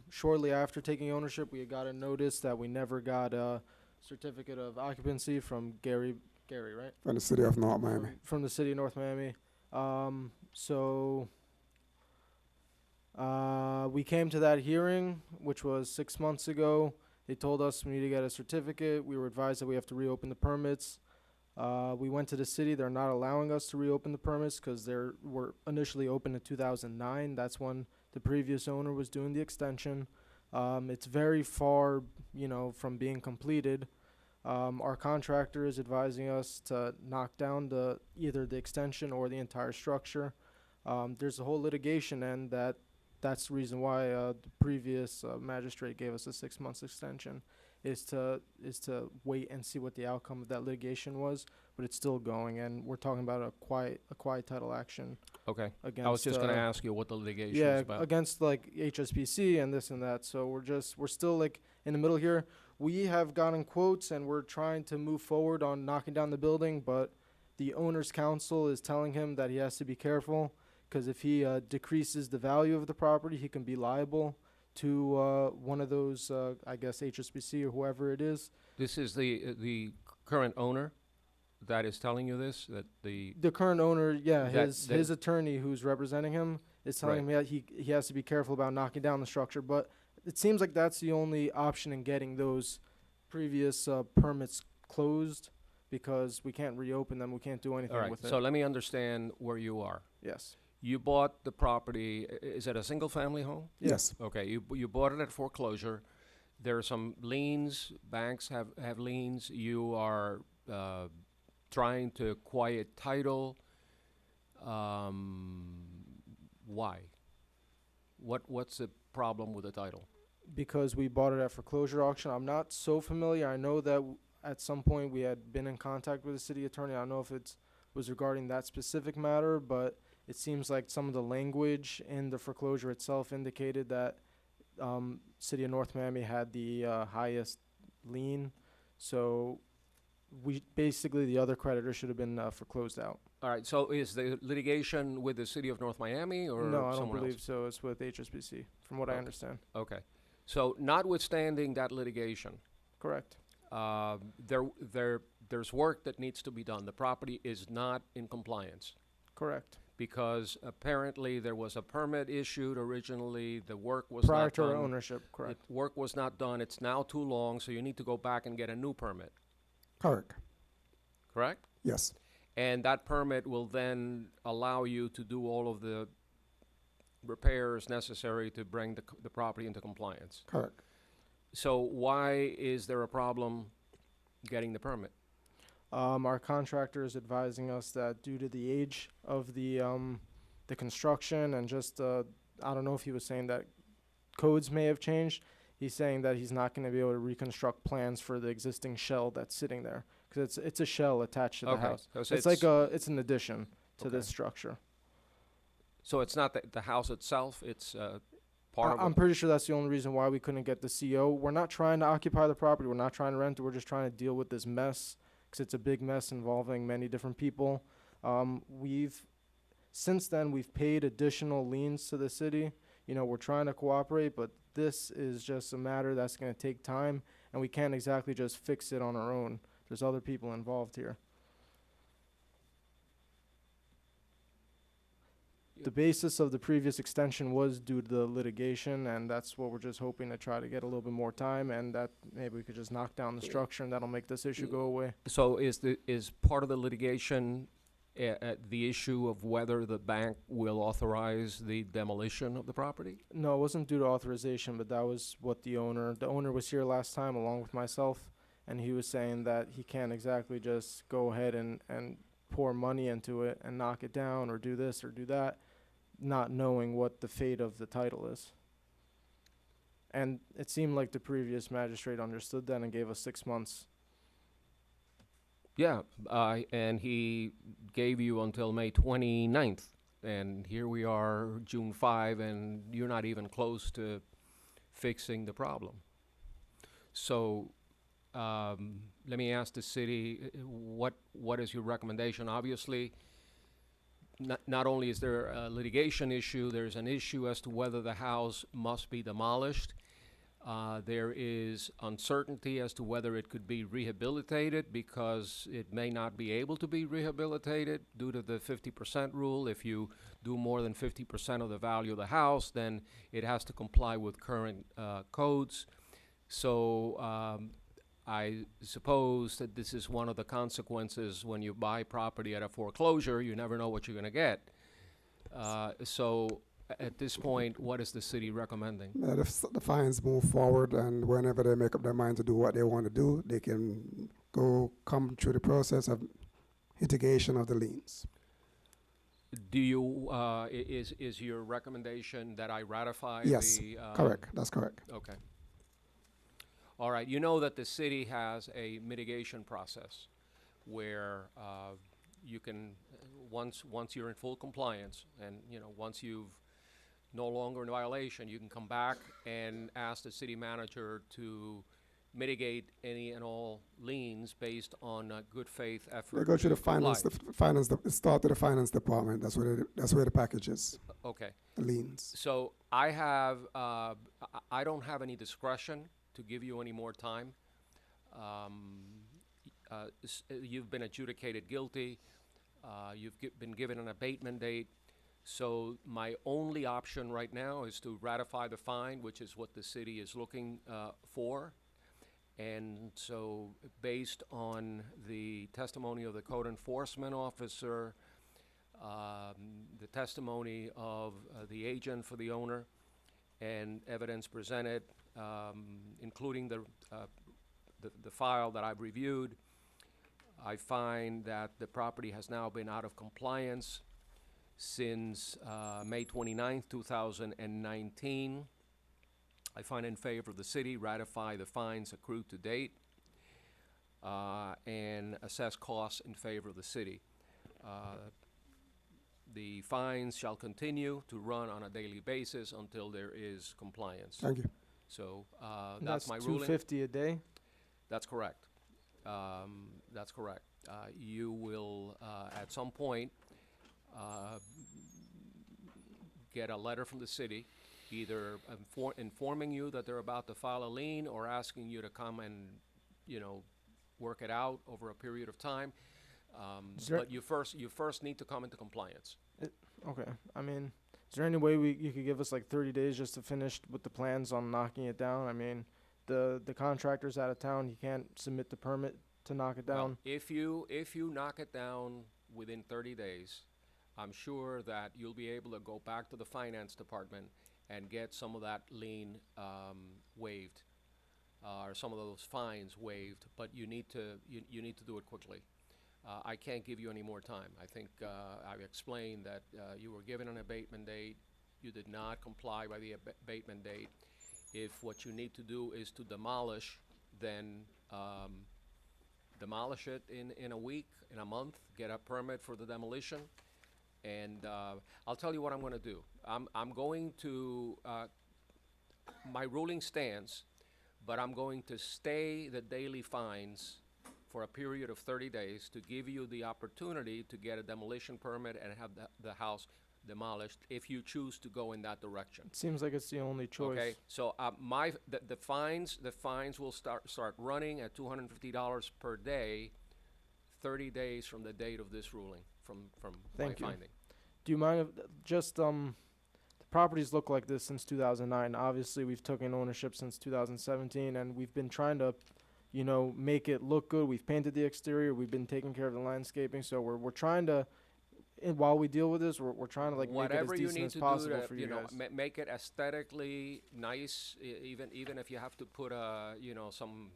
Shortly after taking ownership, we got a notice that we never got a certificate of occupancy from Gary, right? From the city of North Miami. From the city of North Miami. We came to that hearing, which was 6 months ago. They told us we need to get a certificate. We were advised that we have to reopen the permits. We went to the city. They're not allowing us to reopen the permits because they were initially open in 2009. That's when the previous owner was doing the extension. It's very far, from being completed. Our contractor is advising us to knock down either the extension or the entire structure. There's a whole litigation, and that's the reason why the previous magistrate gave us a 6 months extension, is to wait and see what the outcome of that litigation was. But it's still going, and we're talking about a quiet title action. Okay. Against, I was just going to ask you what the litigation is about. Against like HSBC and this and that. So we're still like in the middle here. We have gotten quotes, and we're trying to move forward on knocking down the building, but the owner's counsel is telling him that he has to be careful, because if he decreases the value of the property, he can be liable to one of those, I guess, HSBC or whoever it is. This is the current owner that is telling you this? The current owner, yeah, that- his attorney who's representing him is telling him that he has to be careful about knocking down the structure. But it seems like that's the only option in getting those previous permits closed, because we can't reopen them. We can't do anything All right, with it. so let me understand where you are. Yes. You bought the property, is it a single-family home? Yes. Okay, you bought it at foreclosure. There are some liens, banks have liens. You are trying to quiet title. Why? What's the problem with the title? Because we bought it at foreclosure auction. I'm not so familiar. I know that at some point we had been in contact with the city attorney. I don't know if it was regarding that specific matter, but it seems like some of the language in the foreclosure itself indicated that City of North Miami had the highest lien. So the other creditor should have been foreclosed out. All right, so is the litigation with the city of North Miami or No, I don't someone believe else? so. It's with HSBC, from what I understand. Okay, so notwithstanding that litigation, Correct. there's work that needs to be done. The property is not in compliance. Correct. Because apparently there was a permit issued originally, the work was Prior not to our done. ownership, correct. Work was not done, it's now too long, so you need to go back and get a new permit, Correct. correct? Yes. And that permit will then allow you to do all of the repairs necessary to bring the property into compliance. Correct. So why is there a problem getting the permit? Our contractor is advising us that due to the age of the construction and just, I don't know if he was saying that codes may have changed. He's saying that he's not going to be able to reconstruct plans for the existing shell that's sitting there, because it's a shell attached to the Okay, house. so It's like it's an addition to this structure. So it's not the house itself, it's part of I'm it? pretty sure that's the only reason why we couldn't get the CO. We're not trying to occupy the property. We're not trying to rent it. We're just trying to deal with this mess, because it's a big mess involving many different people. Since then, we've paid additional liens to the city. We're trying to cooperate, but this is just a matter that's going to take time, and we can't exactly just fix it on our own. There's other people involved here. The basis of the previous extension was due to the litigation, and that's what we're just hoping to try to get a little bit more time, and that maybe we could just knock down the structure, and that'll make this issue go away. So is part of the litigation the issue of whether the bank will authorize the demolition of the property? No, it wasn't due to authorization, but that was what the owner was here last time along with myself, and he was saying that he can't exactly just go ahead and pour money into it and knock it down or do this or do that, not knowing what the fate of the title is. And it seemed like the previous magistrate understood that and gave us 6 months. Yeah, and he gave you until May 29th, and here we are, June 5, and you're not even close to fixing the problem. So let me ask the city, what is your recommendation? Obviously, not only is there a litigation issue, there's an issue as to whether the house must be demolished. There is uncertainty as to whether it could be rehabilitated because it may not be able to be rehabilitated due to the 50% rule. If you do more than 50% of the value of the house, then it has to comply with current codes. So I suppose that this is one of the consequences when you buy property at a foreclosure. You never know what you're going to get. So at this point, what is the city recommending? The fines move forward, and whenever they make up their mind to do what they want to do, they can come through the process of mitigation of the liens. Do you, is your recommendation that I ratify the? Yes, correct. That's correct. Okay. All right. You know that the city has a mitigation process where you can, once you're in full compliance, and once you've no longer in violation, you can come back and ask the city manager to mitigate any and all liens based on good faith effort. They go through the to comply. finance. Start to the finance department. That's where the package is. Okay. The liens. So I have, I don't have any discretion to give you any more time. You've been adjudicated guilty. You've been given an abatement date. So my only option right now is to ratify the fine, which is what the city is looking for. And so based on the testimony of the code enforcement officer, the testimony of the agent for the owner, and evidence presented, including the file that I've reviewed, I find that the property has now been out of compliance since May 29th, 2019. I find in favor of the city, ratify the fines accrued to date, and assess costs in favor of the city. The fines shall continue to run on a daily basis until there is compliance. Thank you. So that's my ruling. $250 a day? That's correct. That's correct. You will, at some point, get a letter from the city, either informing you that they're about to file a lien or asking you to come and, work it out over a period of time. But you first need to come into compliance. Okay. I mean, is there any way you could give us like 30 days just to finish with the plans on knocking it down? I mean, the contractor's out of town. He can't submit the permit to knock it down. Well, if you knock it down within 30 days, I'm sure that you'll be able to go back to the finance department and get some of that lien waived, or some of those fines waived. But you need to do it quickly. I can't give you any more time. I think I've explained that you were given an abatement date. You did not comply by the abatement date. If what you need to do is to demolish, then demolish it in a week, in a month, get a permit for the demolition. And I'll tell you what I'm going to do. I'm going to, my ruling stands, but I'm going to stay the daily fines for a period of 30 days to give you the opportunity to get a demolition permit and have the house demolished if you choose to go in that direction. It seems like it's the only choice. Okay, so the fines will start running at $250 per day, 30 days from the date of this ruling, from Thank you. my finding. Do you mind if just the properties look like this since 2009? Obviously, we've taken ownership since 2017, and we've been trying to, make it look good. We've painted the exterior. We've been taking care of the landscaping. So we're trying to, while we deal with this, we're trying to make it as decent as possible for you guys. Make it aesthetically nice, even if you have to put some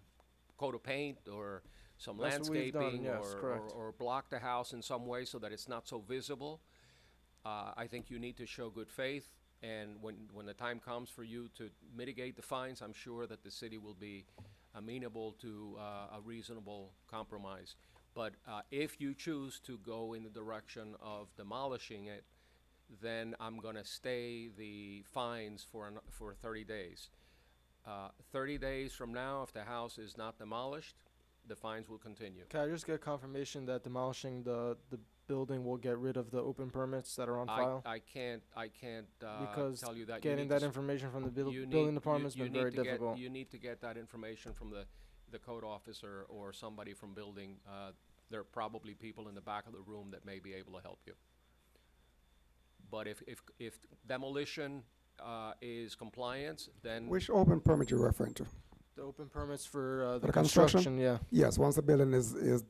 coat of paint or some That's what we've done, landscaping, yes, correct. or block the house in some way so that it's not so visible. I think you need to show good faith, and when the time comes for you to mitigate the fines, I'm sure that the city will be amenable to a reasonable compromise. But if you choose to go in the direction of demolishing it, then I'm going to stay the fines for 30 days. 30 days from now, if the house is not demolished, the fines will continue. Can I just get confirmation that demolishing the building will get rid of the open permits that are on file? I can't Because tell you that. You getting need that to s- information from the you building need- department's you been need very to get- difficult. You need to get that information from the code officer or somebody from building. There are probably people in the back of the room that may be able to help you. But if demolition is compliance, then Which open permit you referring to? The open permits for For the construction, yeah. Yes, once the building is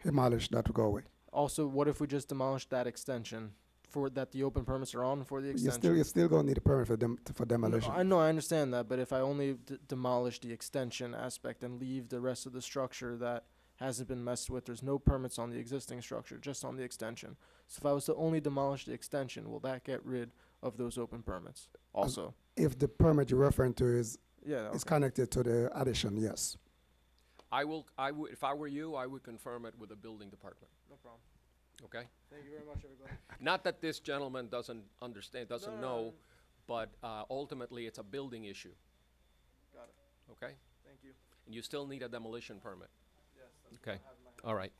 demolished, that will go away. Also, what if we just demolish that extension for that the open permits are on for the extension? You're still gonna need a permit for demolition. No, I know, I understand that, but if I only demolish the extension aspect and leave the rest of the structure that hasn't been messed with, there's no permits on the existing structure, just on the extension. So if I was to only demolish the extension, will that get rid of those open permits also? If the permit you're referring to is Yeah, is connected to the addition, yes. I would, if I were you, I would confirm it with the building department, No problem. okay? Thank you very much, everybody. Not that this gentleman doesn't understand, doesn't No, know, but ultimately, it's a building issue, Got it. okay? Thank you. And you still need a demolition permit. Yes. Okay, all right.